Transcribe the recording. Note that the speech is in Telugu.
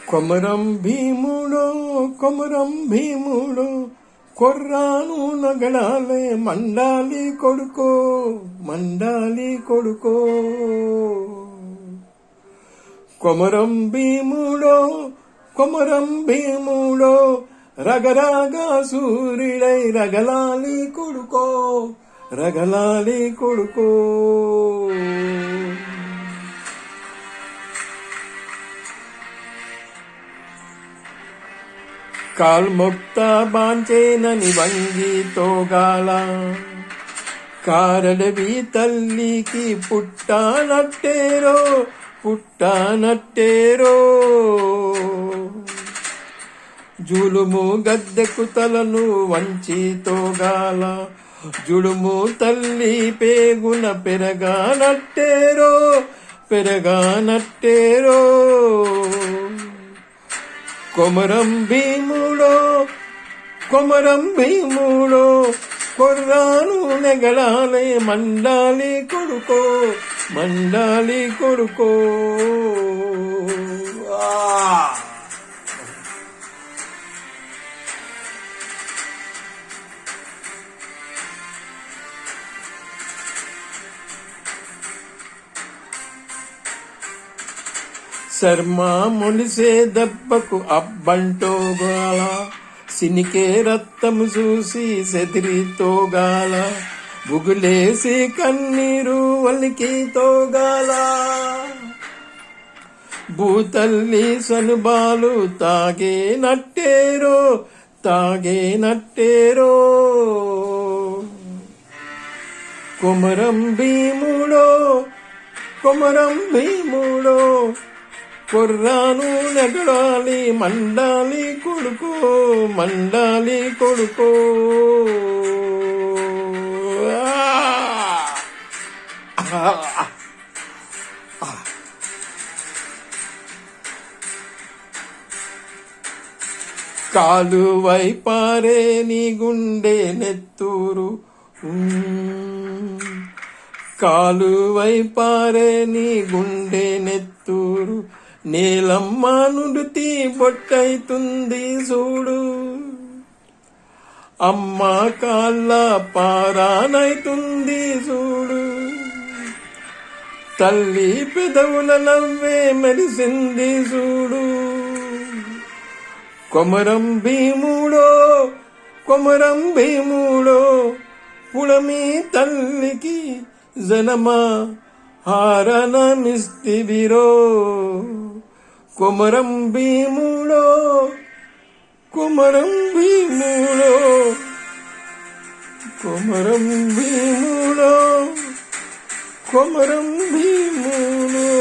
కొమరం భీముడో కొమరం భీముడో కొర్రాను నగడాలే మండాలి కొడుకో మండాలి కొడుకో. కొమరం భీముడో కొమరం భీముడో రగరాగా సూర్యుడై రగలాలి కొడుకో రగలాలి కొడుకో. కాల్మొక్త బాంచేనని వంగి తోగాల కారడవి తల్లికి పుట్టానట్టేరో పుట్టానట్టేరో. జులుము గద్దెకు తలను వంచి తోగాల జుడుము తల్లి పేగున పెరగానట్టేరో పెరగానట్టేరో. కొమరం భీముడో కొమరం భీముడో కొర్రాను నెగడాలే మండాలి కొడుకో మండాలి కొడుకో. శర్మ మొలిసే దెబ్బకు అబ్బంటోగాల సినికే రక్తము చూసి సెదిరితోగాల బుగులేసి కన్నీరు వలికి తోగాల. భూతల్లి సనుబాలు తాగే నట్టేరో తాగే నట్టేరో. కొమరం భీముడో కొమరం భీముడో కొర్రాను నెగడాలి మండాలి కొడుకో మండాలి కొడుకో. కాలువై పారే నీ గుండె నెత్తూరు కాలువై పారే నీ గుండె నెత్తూరు నీలమ్మ నుడితి బొట్టైతుంది చూడు. అమ్మ కాళ్ళ పారానైతుంది చూడు. తల్లి పెదవుల నవ్వే మెరిసింది చూడు. కొమరం భీముడో కొమరం భీముడో పుడమి తల్లికి జనమా హారనమిస్తివిరో. కొమరం భీముడో కొమరం భీముడో కొమరం భీముడో కొమరం భీముడో.